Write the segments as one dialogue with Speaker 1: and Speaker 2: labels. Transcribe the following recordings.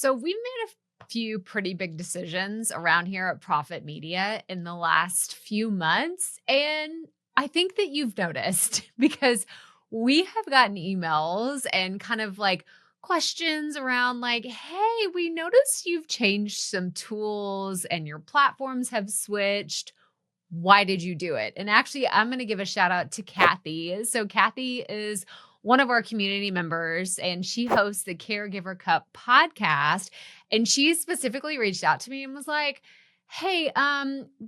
Speaker 1: So we made a few pretty big decisions around here at Profit Media in the last few months. And I think that you've noticed because we have gotten emails and kind of like questions around like, hey, we noticed you've changed some tools and your platforms have switched. Why did you do it? And actually, I'm going to give a shout out to Kathy. So, Kathy is one of our community members and she hosts the Caregiver Cup podcast. And she specifically reached out to me and was like, hey,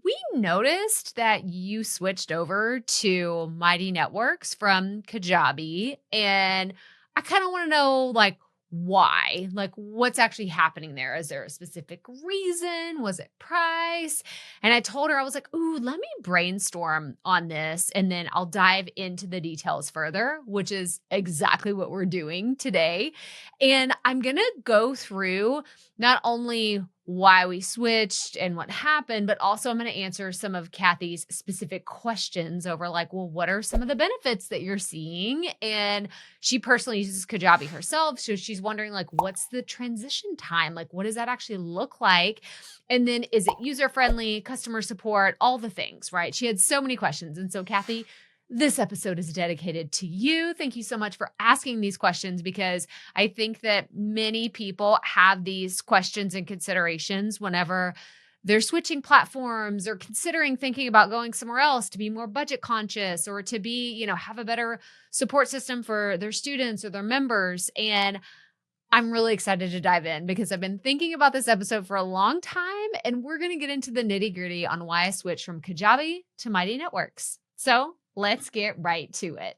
Speaker 1: we noticed that you switched over to Mighty Networks from Kajabi. And I kind of want to know, like, why? Like, what's actually happening there? Is there a specific reason? Was it price? And I told her, I was like, ooh, let me brainstorm on this and then I'll dive into the details further, which is exactly what we're doing today. And I'm going to go through not only why we switched and what happened, but also I'm going to answer some of Kathy's specific questions over like, well, what are some of the benefits that you're seeing? And she personally uses Kajabi herself. So she's wondering like, what's the transition time? Like, what does that actually look like? And then is it user-friendly, customer support, all the things, right? She had so many questions. And so Kathy, this episode is dedicated to you. Thank you so much for asking these questions because I think that many people have these questions and considerations whenever they're switching platforms or considering thinking about going somewhere else to be more budget conscious or to be, have a better support system for their students or their members. And I'm really excited to dive in because I've been thinking about this episode for a long time and we're going to get into the nitty gritty on why I switched from Kajabi to Mighty Networks. So let's get right to it.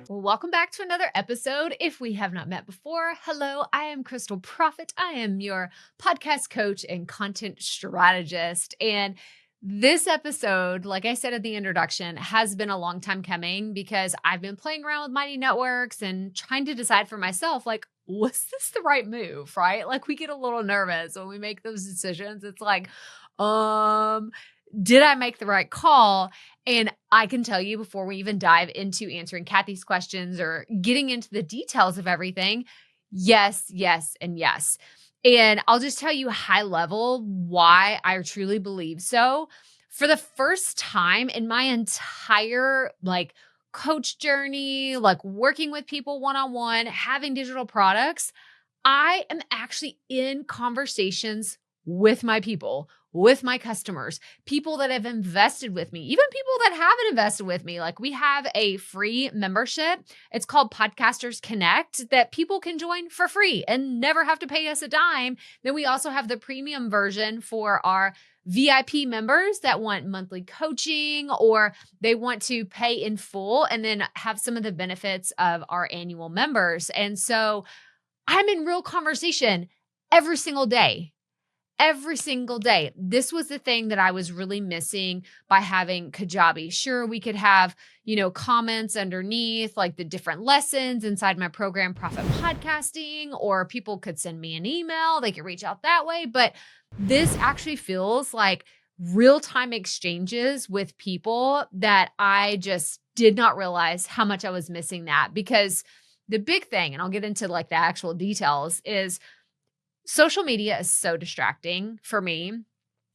Speaker 1: Well, welcome back to another episode. If we have not met before, hello, I am Crystal Proffitt. I am your podcast coach and content strategist. And this episode, like I said at the introduction, has been a long time coming because I've been playing around with Mighty Networks and trying to decide for myself, like, was this the right move, right? Like we get a little nervous when we make those decisions. It's like, did I make the right call? And I can tell you before we even dive into answering Kathy's questions or getting into the details of everything, yes, yes, and yes. And I'll just tell you high level why I truly believe so. For the first time in my entire coach journey, like working with people one-on-one, having digital products, I am actually in conversations with my people, with my customers, people that have invested with me, even people that haven't invested with me. Like we have a free membership. It's called Podcasters Connect that people can join for free and never have to pay us a dime. Then we also have the premium version for our VIP members that want monthly coaching or they want to pay in full and then have some of the benefits of our annual members. And so I'm in real conversation every single day. Every single day. This was the thing that I was really missing by having Kajabi. Sure, we could have, comments underneath like the different lessons inside my program, Profit Podcasting, or people could send me an email. They could reach out that way. But this actually feels like real-time exchanges with people that I just did not realize how much I was missing that. Because the big thing, and I'll get into like the actual details, is social media is so distracting for me.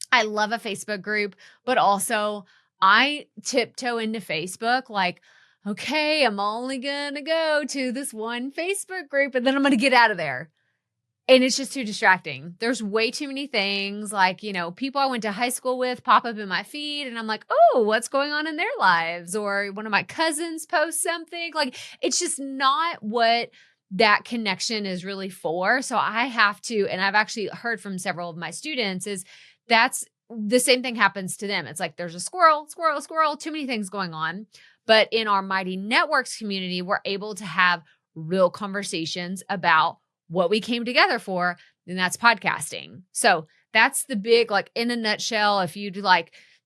Speaker 1: I love a Facebook group, but also I tiptoe into Facebook like, okay, I'm only going to go to this one Facebook group and then I'm going to get out of there. And it's just too distracting. There's way too many things like, people I went to high school with pop up in my feed and I'm like, oh, what's going on in their lives? Or one of my cousins posts something. Like it's just not what that connection is really for. So I have to, and I've actually heard from several of my students is that's the same thing happens to them. It's like, there's a squirrel, too many things going on. But in our Mighty Networks community, we're able to have real conversations about what we came together for, and that's podcasting. So that's the big, in a nutshell, if you'd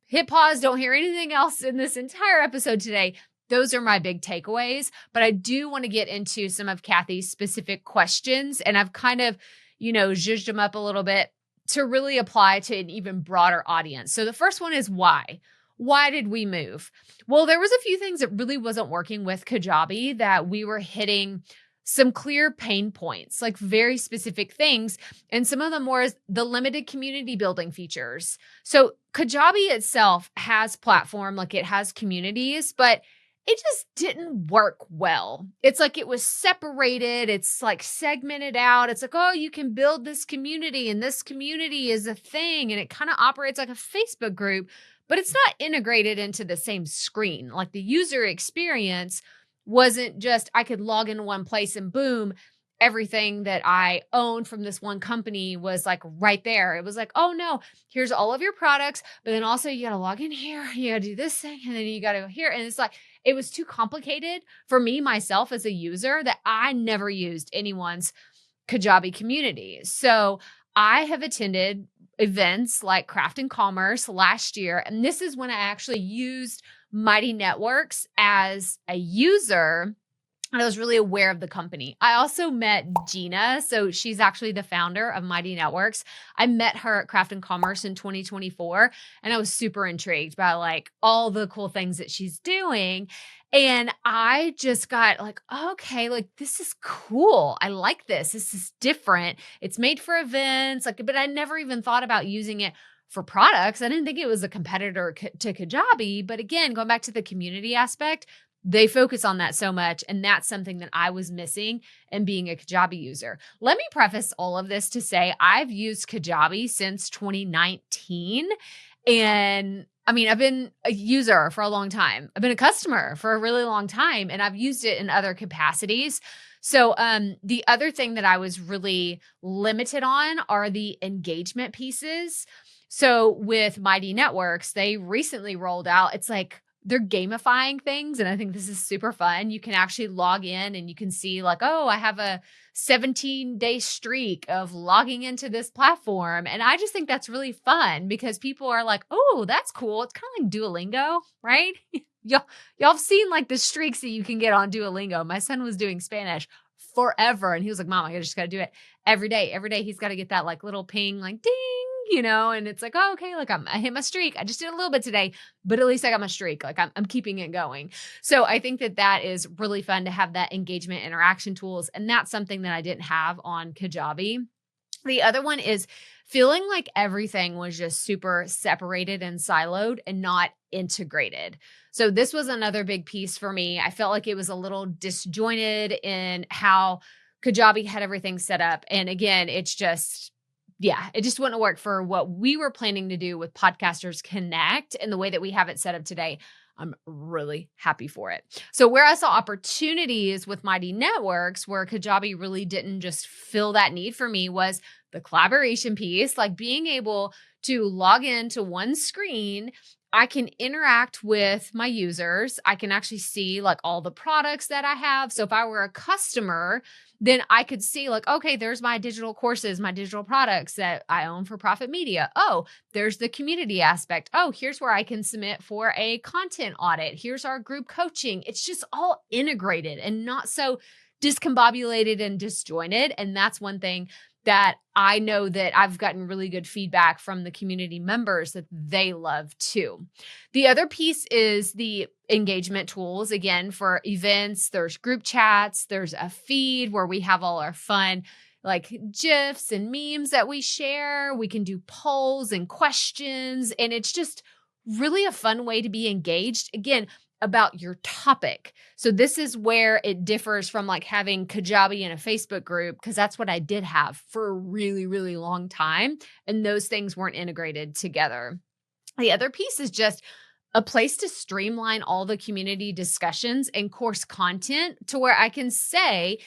Speaker 1: hit pause, don't hear anything else in this entire episode today, those are my big takeaways, but I do want to get into some of Kathy's specific questions, and I've kind of, zhuzhed them up a little bit to really apply to an even broader audience. So the first one is why? Why did we move? Well, there was a few things that really wasn't working with Kajabi that we were hitting some clear pain points, like very specific things. And some of them were the limited community building features. So Kajabi itself has platform, like it has communities, but it just didn't work well. It's like it was separated. It's like segmented out. It's like, oh, you can build this community and this community is a thing. And it kind of operates like a Facebook group, but it's not integrated into the same screen. Like the user experience wasn't just, I could log into one place and boom, everything that I owned from this one company was like right there. It was like, oh no, here's all of your products, but then also you got to log in here, you got to do this thing, and then you got to go here. And it's like, it was too complicated for me, myself as a user, that I never used anyone's Kajabi community. So I have attended events like Craft and Commerce last year. And this is when I actually used Mighty Networks as a user. And I was really aware of the company. I also met Gina. So she's actually the founder of Mighty Networks. I met her at Craft and Commerce in 2024. And I was super intrigued by like all the cool things that she's doing. And I just got like, okay, like this is cool. I like this. This is different. It's made for events. Like, but I never even thought about using it for products. I didn't think it was a competitor to Kajabi. But again, going back to the community aspect, they focus on that so much. And that's something that I was missing in being a Kajabi user. Let me preface all of this to say I've used Kajabi since 2019. And I mean, I've been a user for a long time. I've been a customer for a really long time, and I've used it in other capacities. So the other thing that I was really limited on are the engagement pieces. So with Mighty Networks, they recently rolled out, it's like, they're gamifying things. And I think this is super fun. You can actually log in and you can see like, oh, I have a 17-day streak of logging into this platform. And I just think that's really fun because people are like, oh, that's cool. It's kind of like Duolingo, right? Y'all have seen like the streaks that you can get on Duolingo. My son was doing Spanish forever. And he was like, Mom, I just got to do it every day. Every day he's got to get that like little ping, like ding, and it's like, oh, okay, look, I hit my streak. I just did a little bit today, but at least I got my streak. Like I'm keeping it going. So I think that is really fun to have that engagement interaction tools. And that's something that I didn't have on Kajabi. The other one is feeling like everything was just super separated and siloed and not integrated. So this was another big piece for me. I felt like it was a little disjointed in how Kajabi had everything set up. And again, it's just, it just wouldn't work for what we were planning to do with Podcasters Connect and the way that we have it set up today. I'm really happy for it. So where I saw opportunities with Mighty Networks, where Kajabi really didn't just fill that need for me, was the collaboration piece, like being able to log into one screen. I can interact with my users. I can actually see like all the products that I have. So if I were a customer, then I could see like, okay, there's my digital courses, my digital products that I own for Proffitt Media. Oh, there's the community aspect. Oh, here's where I can submit for a content audit. Here's our group coaching. It's just all integrated and not so discombobulated and disjointed. And that's one thing that I know that I've gotten really good feedback from the community members that they love too. The other piece is the engagement tools. Again, for events, there's group chats, there's a feed where we have all our fun like GIFs and memes that we share. We can do polls and questions, and it's just really a fun way to be engaged. Again, about your topic. So this is where it differs from like having Kajabi in a Facebook group, because that's what I did have for a really, really long time. And those things weren't integrated together. The other piece is just a place to streamline all the community discussions and course content to where I can say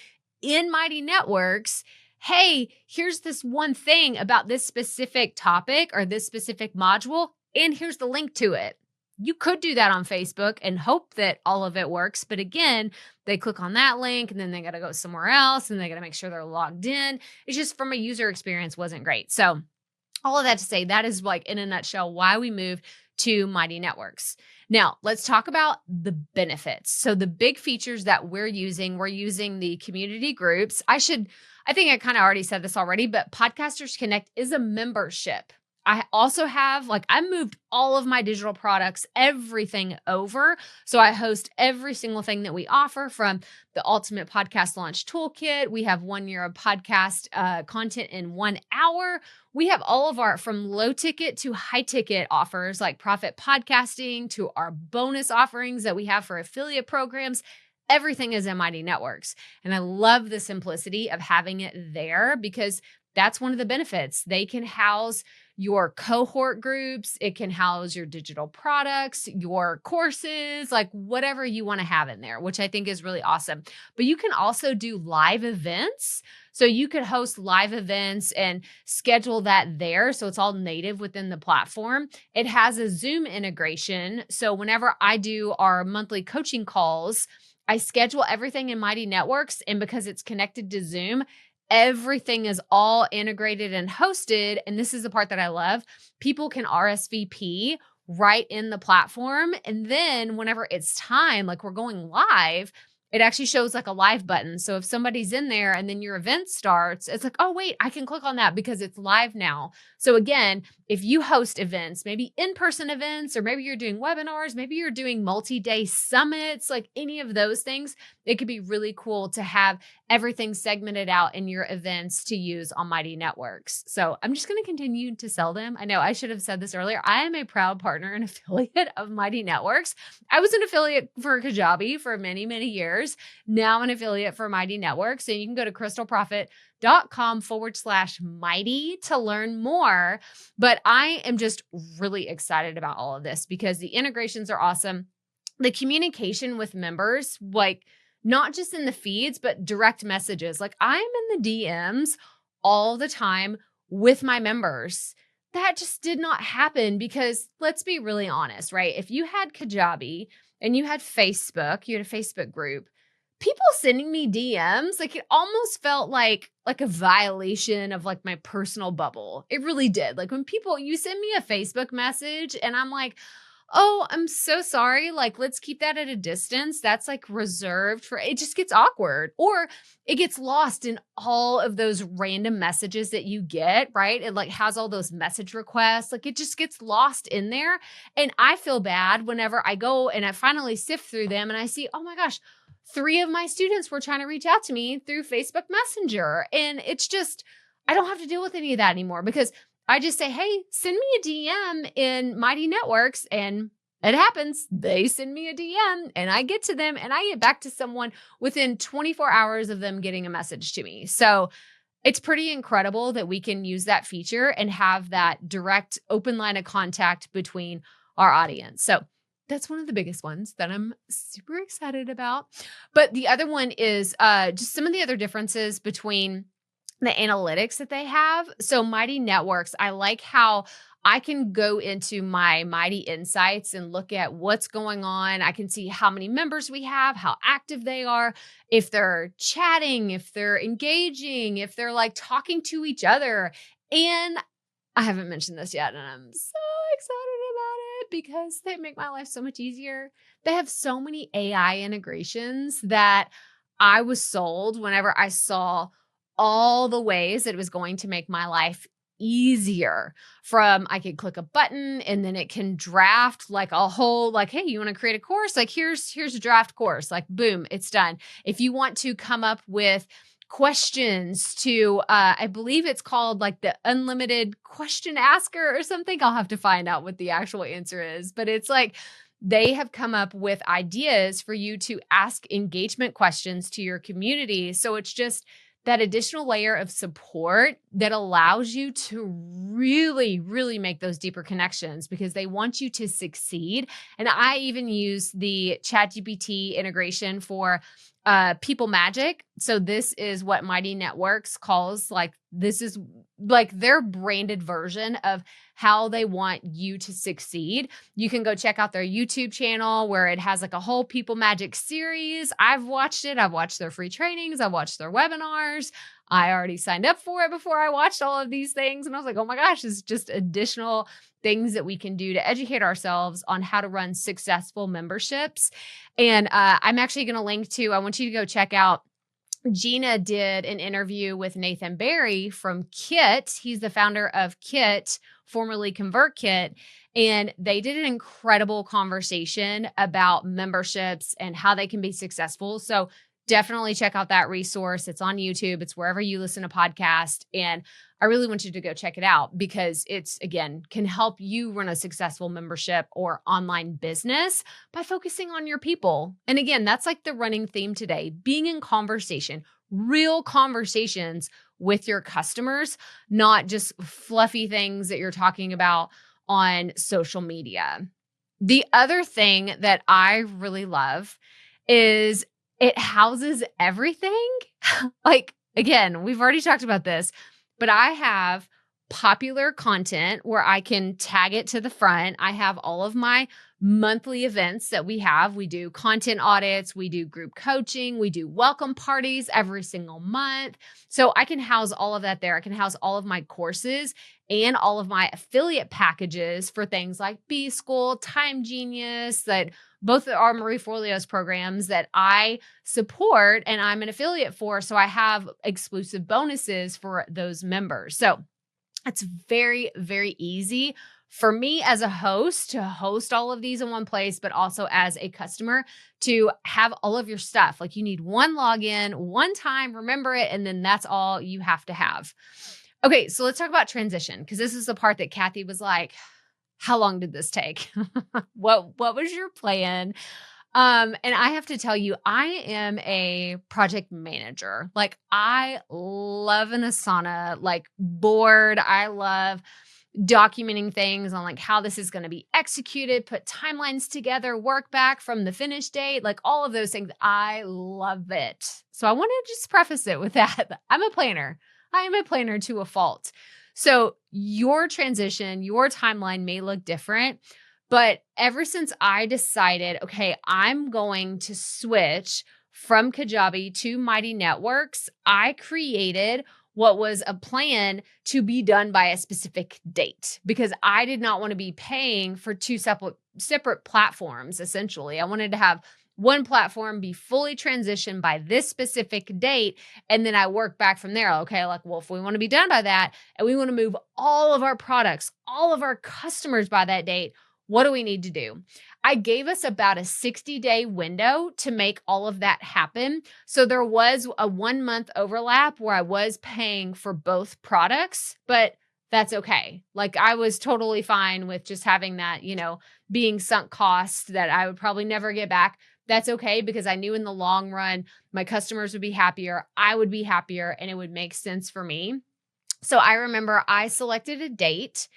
Speaker 1: in Mighty Networks, hey, here's this one thing about this specific topic or this specific module, and here's the link to it. You could do that on Facebook and hope that all of it works. But again, they click on that link and then they got to go somewhere else and they got to make sure they're logged in. It's just from a user experience wasn't great. So all of that to say, that is like in a nutshell why we moved to Mighty Networks. Now, let's talk about the benefits. So the big features that we're using the community groups. I think I kind of already said this already, but Podcasters Connect is a membership. I also have, like, I moved all of my digital products, everything over. So I host every single thing that we offer, from the Ultimate Podcast Launch Toolkit. We have 1 year of podcast content in 1 hour. We have all of our, from low ticket to high ticket offers like Proffitt Podcasting, to our bonus offerings that we have for affiliate programs. Everything is in Mighty Networks. And I love the simplicity of having it there, because that's one of the benefits. They can house your cohort groups. It can house your digital products, your courses, like whatever you want to have in there, which I think is really awesome. But you can also do live events. So you could host live events and schedule that there. So it's all native within the platform. It has a Zoom integration. So whenever I do our monthly coaching calls, I schedule everything in Mighty Networks. And because it's connected to Zoom, everything is all integrated and hosted. And this is the part that I love. People can RSVP right in the platform. And then whenever it's time, like we're going live, it actually shows like a live button. So if somebody's in there and then your event starts, it's like, oh, wait, I can click on that because it's live now. So again, if you host events, maybe in-person events, or maybe you're doing webinars, maybe you're doing multi-day summits, like any of those things, it could be really cool to have everything segmented out in your events to use on Mighty Networks. So I'm just going to continue to sell them. I know I should have said this earlier. I am a proud partner and affiliate of Mighty Networks. I was an affiliate for Kajabi for many, many years. Now I'm an affiliate for Mighty Networks. So you can go to crystalprofit.com/mighty to learn more. But I am just really excited about all of this because the integrations are awesome. The communication with members, like not just in the feeds, but direct messages. Like I'm in the DMs all the time with my members. That just did not happen because, let's be really honest, right? If you had Kajabi and you had Facebook, you had a Facebook group, people sending me DMs, like it almost felt like a violation of like my personal bubble. It really did. Like when people, you send me a Facebook message and I'm like, oh, I'm so sorry. Like, let's keep that at a distance. That's like reserved for, it just gets awkward, or it gets lost in all of those random messages that you get, right? It like has all those message requests. Like it just gets lost in there. And I feel bad whenever I go and I finally sift through them and I see, oh my gosh, 3 of my students were trying to reach out to me through Facebook Messenger. And it's just, I don't have to deal with any of that anymore because I just say, hey, send me a DM in Mighty Networks, and it happens. They send me a DM and I get to them and I get back to someone within 24 hours of them getting a message to me. So it's pretty incredible that we can use that feature and have that direct open line of contact between our audience. So that's one of the biggest ones that I'm super excited about. But the other one is just some of the other differences between the analytics that they have. So Mighty Networks, I like how I can go into my Mighty Insights and look at what's going on. I can see how many members we have, how active they are, if they're chatting, if they're engaging, if they're like talking to each other. And I haven't mentioned this yet, and I'm so excited about it because they make my life so much easier. They have so many AI integrations that I was sold whenever I saw all the ways that it was going to make my life easier. From I could click a button and then it can draft like a whole, like, hey, you want to create a course? Like here's a draft course, like boom, it's done. If you want to come up with questions to, I believe it's called like the unlimited question asker or something. I'll have to find out what the actual answer is, but it's like, they have come up with ideas for you to ask engagement questions to your community. So it's just that additional layer of support that allows you to really, really make those deeper connections because they want you to succeed. And I even use the ChatGPT integration for People Magic. So this is what Mighty Networks calls, like, this is like their branded version of how they want you to succeed. You can go check out their YouTube channel where it has like a whole People Magic series. I've watched it. I've watched their free trainings. I've watched their webinars. I already signed up for it before I watched all of these things. And I was like, oh my gosh, it's just additional things that we can do to educate ourselves on how to run successful memberships. And I'm actually going to link to, I want you to go check out Gina did an interview with Nathan Barry from Kit. He's the founder of Kit, formerly ConvertKit. And they did an incredible conversation about memberships and how they can be successful. So definitely check out that resource. It's on YouTube. It's wherever you listen to podcasts. And I really want you to go check it out because it's, again, can help you run a successful membership or online business by focusing on your people. And again, that's like the running theme today, being in conversation, real conversations with your customers, not just fluffy things that you're talking about on social media. The other thing that I really love is it houses everything. Like, again, we've already talked about this, but I have popular content where I can tag it to the front. I have all of my monthly events that we have. We do content audits, we do group coaching, we do welcome parties every single month. So I can house all of that there. I can house all of my courses and all of my affiliate packages for things like B School, Time Genius, that both are Marie Forleo's programs that I support and I'm an affiliate for. So I have exclusive bonuses for those members. So it's very, very easy for me as a host to host all of these in one place, but also as a customer to have all of your stuff. Like you need one login, one time, remember it, and then that's all you have to have. Okay, so let's talk about transition because this is the part that Kathy was like, how long did this take? What was your plan? And I have to tell you, I am a project manager. Like I love an Asana, like board. I love documenting things on like how this is going to be executed, put timelines together, work back from the finish date, like all of those things. I love it. So I want to just preface it with that. I'm a planner. I am a planner to a fault. So your transition, your timeline may look different, but ever since I decided, okay, I'm going to switch from Kajabi to Mighty Networks, I created what was a plan to be done by a specific date because I did not want to be paying for two separate platforms, essentially. I wanted to have one platform be fully transitioned by this specific date. And then I work back from there. Okay, like, well, if we want to be done by that and we want to move all of our products, all of our customers by that date, what do we need to do? I gave us about a 60-day window to make all of that happen. So there was a 1 month overlap where I was paying for both products, but that's okay. Like I was totally fine with just having that, being sunk costs that I would probably never get back. That's okay because I knew in the long run, my customers would be happier, I would be happier, and it would make sense for me. So I remember I selected a date.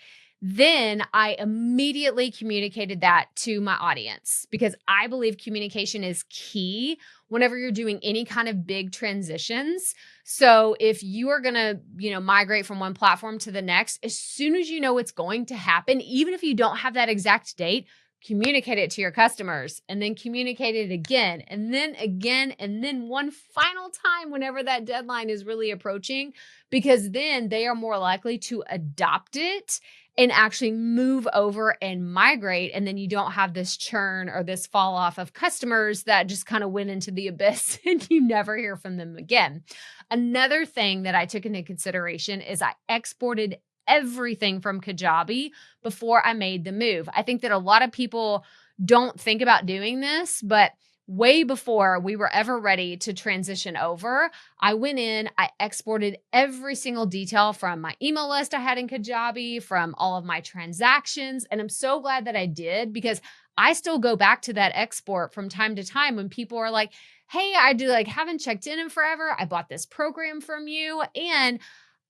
Speaker 1: Then I immediately communicated that to my audience because I believe communication is key whenever you're doing any kind of big transitions. So if you are going to, migrate from one platform to the next, as soon as you know it's going to happen, even if you don't have that exact date, communicate it to your customers and then communicate it again and then again and then one final time whenever that deadline is really approaching, because then they are more likely to adopt it and actually move over and migrate. And then you don't have this churn or this fall off of customers that just kind of went into the abyss and you never hear from them again. Another thing that I took into consideration is I exported everything from Kajabi before I made the move. I think that a lot of people don't think about doing this, but way before we were ever ready to transition over, I went in, I exported every single detail from my email list I had in Kajabi, from all of my transactions. And I'm so glad that I did because I still go back to that export from time to time when people are like, hey, haven't checked in forever. I bought this program from you. And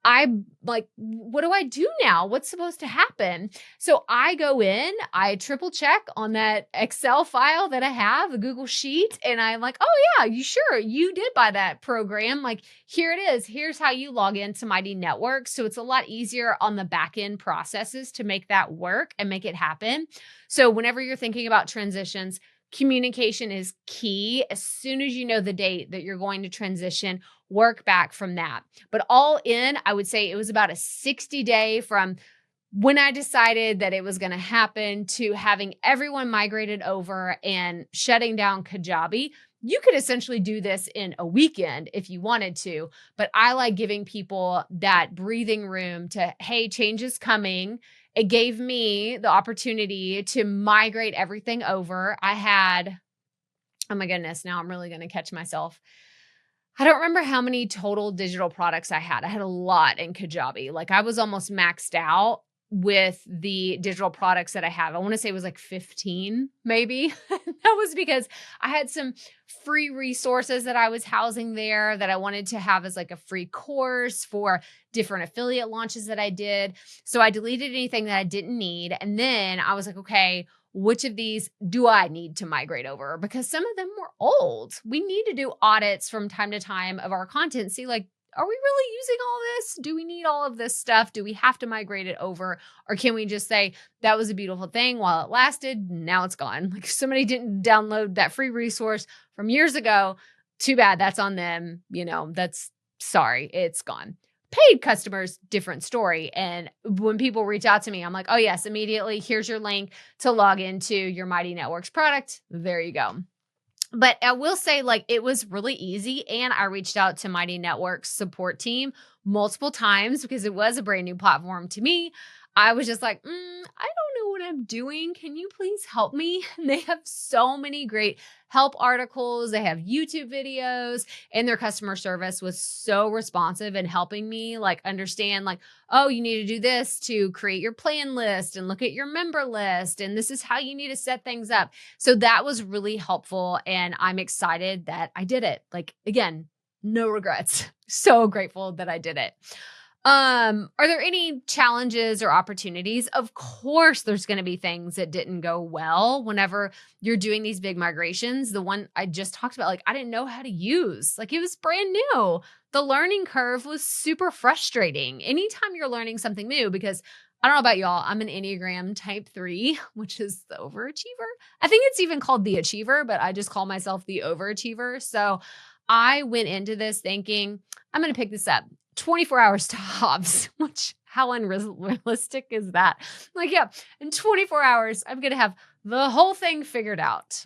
Speaker 1: I'm like, what do I do now? What's supposed to happen? So I go in, I triple check on that Excel file that I have, the Google Sheet, and I'm like, oh yeah, you did buy that program. Like, here it is. Here's how you log into Mighty Networks. So it's a lot easier on the back end processes to make that work and make it happen. So whenever you're thinking about transitions, communication is key. As soon as you know the date that you're going to transition, work back from that. But all in, I would say it was about a 60-day from when I decided that it was going to happen to having everyone migrated over and shutting down Kajabi. You could essentially do this in a weekend if you wanted to, but I like giving people that breathing room to, hey, change is coming. It gave me the opportunity to migrate everything over. I had, oh my goodness, now I'm really going to catch myself. I don't remember how many total digital products I had. I had a lot in Kajabi. Like I was almost maxed out with the digital products that I have. I want to say it was like 15, maybe. That was because I had some free resources that I was housing there that I wanted to have as like a free course for different affiliate launches that I did. So I deleted anything that I didn't need. And then I was like, okay, which of these do I need to migrate over? Because some of them were old. We need to do audits from time to time of our content. See, like, are we really using all this? Do we need all of this stuff? Do we have to migrate it over? Or can we just say, that was a beautiful thing while it lasted, now it's gone? Like if somebody didn't download that free resource from years ago, too bad, that's on them. That's sorry, it's gone. Paid customers, different story. And when people reach out to me, I'm like, oh yes, immediately, here's your link to log into your Mighty Networks product. There you go. But I will say, like, it was really easy. And I reached out to Mighty Networks support team multiple times because it was a brand new platform to me. I was just like, I don't know what I'm doing. Can you please help me? And they have so many great help articles. They have YouTube videos, and their customer service was so responsive and helping me like understand like, oh, you need to do this to create your plan list and look at your member list. And this is how you need to set things up. So that was really helpful. And I'm excited that I did it. Like, again, no regrets. So grateful that I did it. Are there any challenges or opportunities? Of course, there's going to be things that didn't go well whenever you're doing these big migrations. The one I just talked about, like, I didn't know how to use, like, it was brand new. The learning curve was super frustrating. Anytime you're learning something new, because I don't know about y'all, I'm an Enneagram type 3, which is the overachiever. I think it's even called the achiever, but I just call myself the overachiever. So I went into this thinking, I'm going to pick this up 24 hours tops, which how unrealistic is that? Like, yeah, in 24 hours, I'm going to have the whole thing figured out.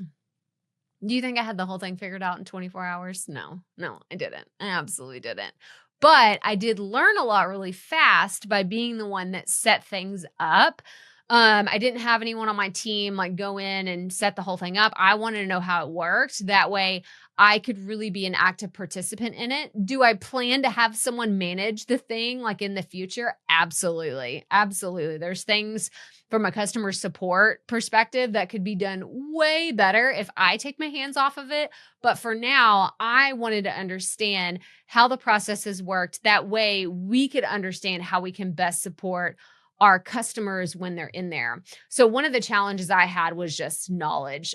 Speaker 1: Do you think I had the whole thing figured out in 24 hours? No, I didn't. I absolutely didn't. But I did learn a lot really fast by being the one that set things up. I didn't have anyone on my team like go in and set the whole thing up. I wanted to know how it worked. That way I could really be an active participant in it. Do I plan to have someone manage the thing like in the future? Absolutely. Absolutely. There's things from a customer support perspective that could be done way better if I take my hands off of it. But for now, I wanted to understand how the processes worked. That way we could understand how we can best support our customers when they're in there. So one of the challenges I had was just knowledge.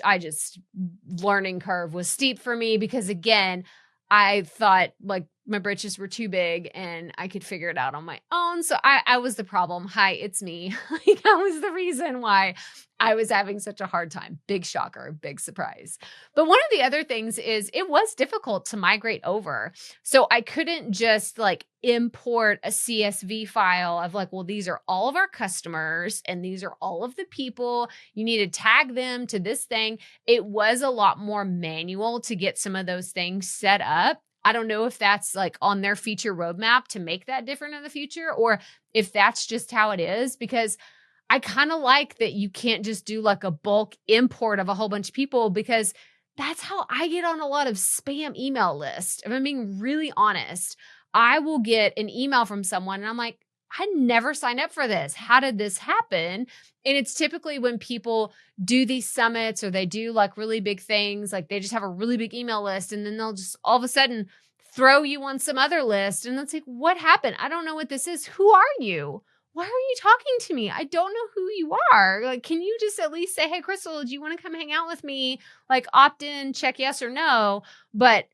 Speaker 1: Learning curve was steep for me because again, I thought like my britches were too big and I could figure it out on my own. So I was the problem. Hi, it's me. Like, that was the reason why I was having such a hard time. Big shocker, big surprise. But one of the other things is it was difficult to migrate over. So I couldn't just like import a CSV file of like, well, these are all of our customers and these are all of the people. You need to tag them to this thing. It was a lot more manual to get some of those things set up. I don't know if that's like on their feature roadmap to make that different in the future or if that's just how it is, because I kind of like that you can't just do like a bulk import of a whole bunch of people because that's how I get on a lot of spam email lists. If I'm being really honest, I will get an email from someone and I'm like, I never signed up for this. How did this happen? And it's typically when people do these summits or they do like really big things, like they just have a really big email list and then they'll just all of a sudden throw you on some other list. And it's like, what happened? I don't know what this is. Who are you? Why are you talking to me? I don't know who you are. Like, can you just at least say, hey, Crystal, do you want to come hang out with me? Like opt in, check yes or no. But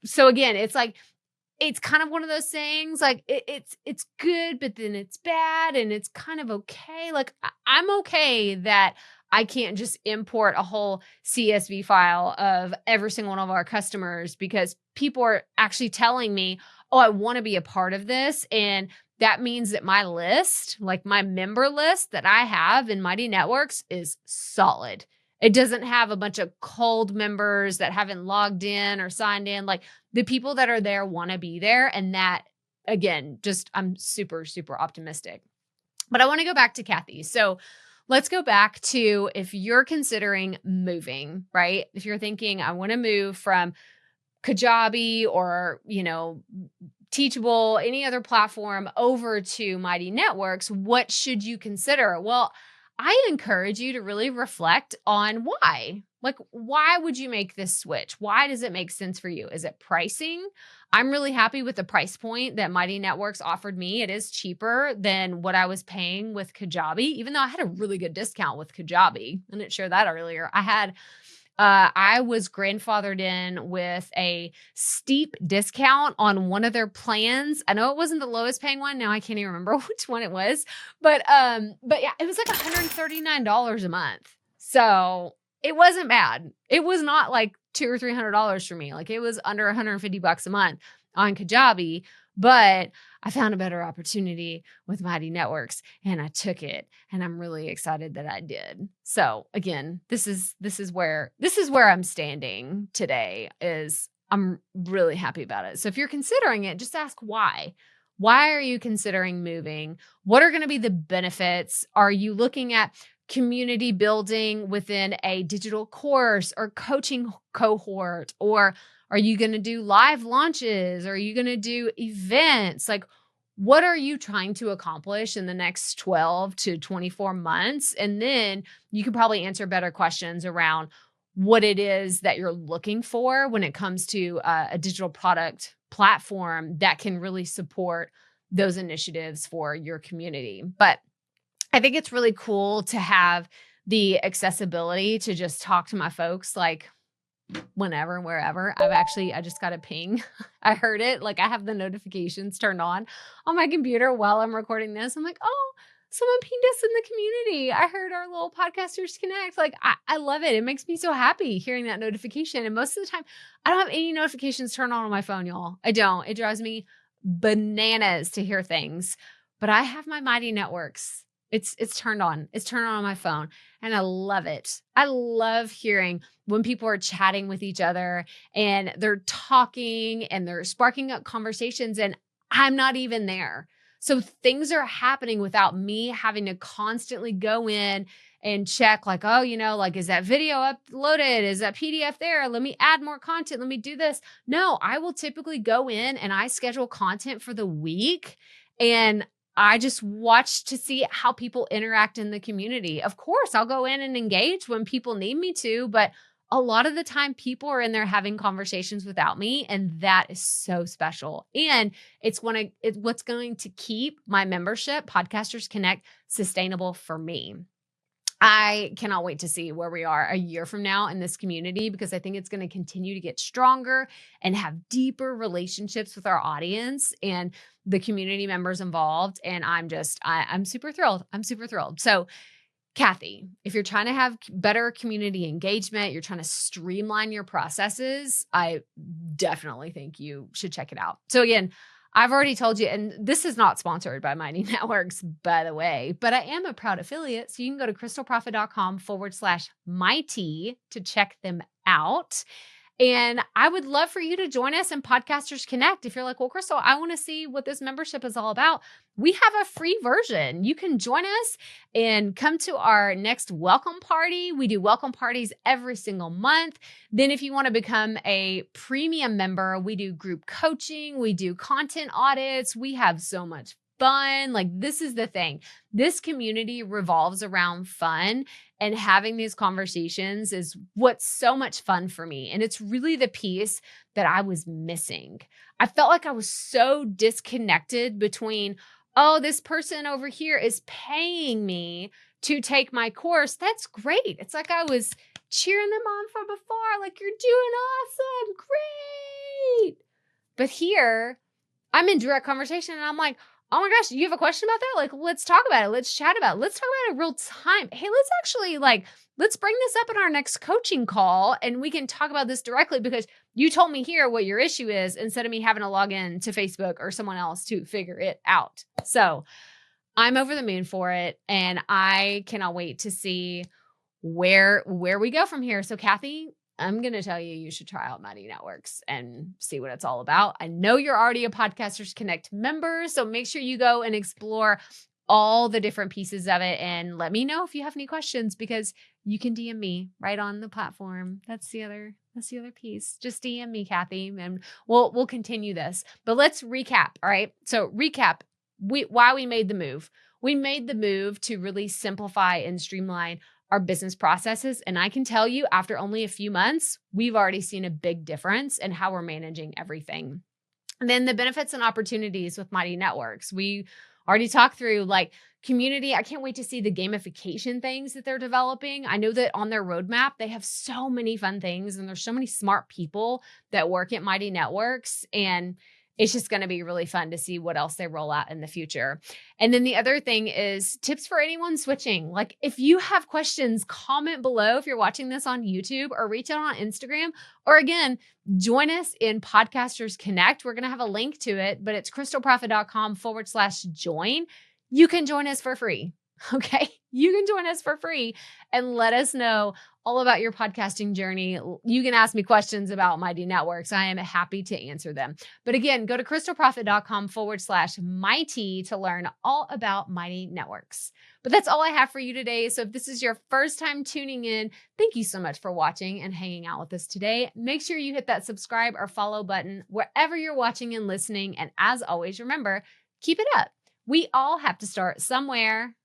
Speaker 1: so again, it's like, it's kind of one of those things like it's good, but then it's bad and it's kind of okay. Like I'm okay that I can't just import a whole CSV file of every single one of our customers because people are actually telling me, oh, I want to be a part of this. And that means that my list, like my member list that I have in Mighty Networks is solid. It doesn't have a bunch of cold members that haven't logged in or signed in. Like the people that are there want to be there. And that, again, just I'm super, super optimistic. But I want to go back to Kathy. So let's go back to if you're considering moving, right? If you're thinking, I want to move from Kajabi or, Teachable, any other platform over to Mighty Networks, what should you consider? Well, I encourage you to really reflect on why. Like, why would you make this switch? Why does it make sense for you? Is it pricing? I'm really happy with the price point that Mighty Networks offered me. It is cheaper than what I was paying with Kajabi, even though I had a really good discount with Kajabi. I didn't share that earlier. I was grandfathered in with a steep discount on one of their plans. I know it wasn't the lowest paying one. Now I can't even remember which one it was, but yeah, it was like $139 a month. So it wasn't bad. It was not like $200 or $300 for me. Like it was under $150 a month on Kajabi, but I found a better opportunity with Mighty Networks and I took it, and I'm really excited that I did. So again, this is where I'm standing today. Is I'm really happy about it. So if you're considering it, just ask why. Why are you considering moving? What are going to be the benefits? Are you looking at community building within a digital course or coaching cohort? Or are you going to do live launches? Are you going to do events? Like, what are you trying to accomplish in the next 12 to 24 months? And then you can probably answer better questions around what it is that you're looking for when it comes to a digital product platform that can really support those initiatives for your community. But I think it's really cool to have the accessibility to just talk to my folks like whenever, wherever. I just got a ping. I heard it. Like I have the notifications turned on my computer while I'm recording this. I'm like, oh, someone pinged us in the community. I heard our little Podcasters Connect. Like I love it. It makes me so happy hearing that notification. And most of the time I don't have any notifications turned on my phone, y'all. I don't. It drives me bananas to hear things, but I have my Mighty Networks. It's turned on. It's turned on my phone and I love it. I love hearing when people are chatting with each other and they're talking and they're sparking up conversations and I'm not even there. So things are happening without me having to constantly go in and check like, oh, like, is that video uploaded? Is that PDF there? Let me add more content. Let me do this. No, I will typically go in and I schedule content for the week and I just watch to see how people interact in the community. Of course, I'll go in and engage when people need me to, but a lot of the time people are in there having conversations without me, and that is so special. And it's what's going to keep my membership, Podcasters Connect, sustainable for me. I cannot wait to see where we are a year from now in this community, because I think it's going to continue to get stronger and have deeper relationships with our audience and the community members involved. And I'm super thrilled. I'm super thrilled. So Kathy, if you're trying to have better community engagement, you're trying to streamline your processes, I definitely think you should check it out. So again, I've already told you, and this is not sponsored by Mighty Networks, by the way, but I am a proud affiliate. So you can go to crystalproffitt.com/mighty to check them out. And I would love for you to join us in Podcasters Connect. If you're like, well, Crystal, I want to see what this membership is all about. We have a free version. You can join us and come to our next welcome party. We do welcome parties every single month. Then if you want to become a premium member, we do group coaching. We do content audits. We have so much fun. Like, this is the thing. This community revolves around fun, and having these conversations is what's so much fun for me. And it's really the piece that I was missing. I felt like I was so disconnected between, oh, this person over here is paying me to take my course. That's great. It's like I was cheering them on from afar, like, you're doing awesome. Great. But here I'm in direct conversation and I'm like, oh my gosh, you have a question about that? Like, let's talk about it. Let's chat about it. Let's talk about it real time. Hey, let's actually let's bring this up in our next coaching call and we can talk about this directly, because you told me here what your issue is instead of me having to log in to Facebook or someone else to figure it out. So I'm over the moon for it. And I cannot wait to see where we go from here. So Kathy, I'm going to tell you should try out Mighty Networks and see what it's all about. I know you're already a Podcasters Connect member, so make sure you go and explore all the different pieces of it and let me know if you have any questions, because you can DM me right on the platform. That's the other piece. Just DM me, Kathy, and we'll continue this. But let's recap. All right. So recap why we made the move. We made the move to really simplify and streamline our business processes. And I can tell you, after only a few months, we've already seen a big difference in how we're managing everything. And then the benefits and opportunities with Mighty Networks. We already talked through like community. I can't wait to see the gamification things that they're developing. I know that on their roadmap, they have so many fun things and there's so many smart people that work at Mighty Networks. And it's just going to be really fun to see what else they roll out in the future. And then the other thing is tips for anyone switching. Like if you have questions, comment below if you're watching this on YouTube, or reach out on Instagram, or again, join us in Podcasters Connect. We're going to have a link to it, but it's crystalproffitt.com/join. You can join us for free. Okay. You can join us for free and let us know all about your podcasting journey. You can ask me questions about Mighty Networks. I am happy to answer them. But again, go to crystalproffitt.com/mighty to learn all about Mighty Networks. But that's all I have for you today. So if this is your first time tuning in, thank you so much for watching and hanging out with us today. Make sure you hit that subscribe or follow button wherever you're watching and listening. And as always, remember, keep it up. We all have to start somewhere.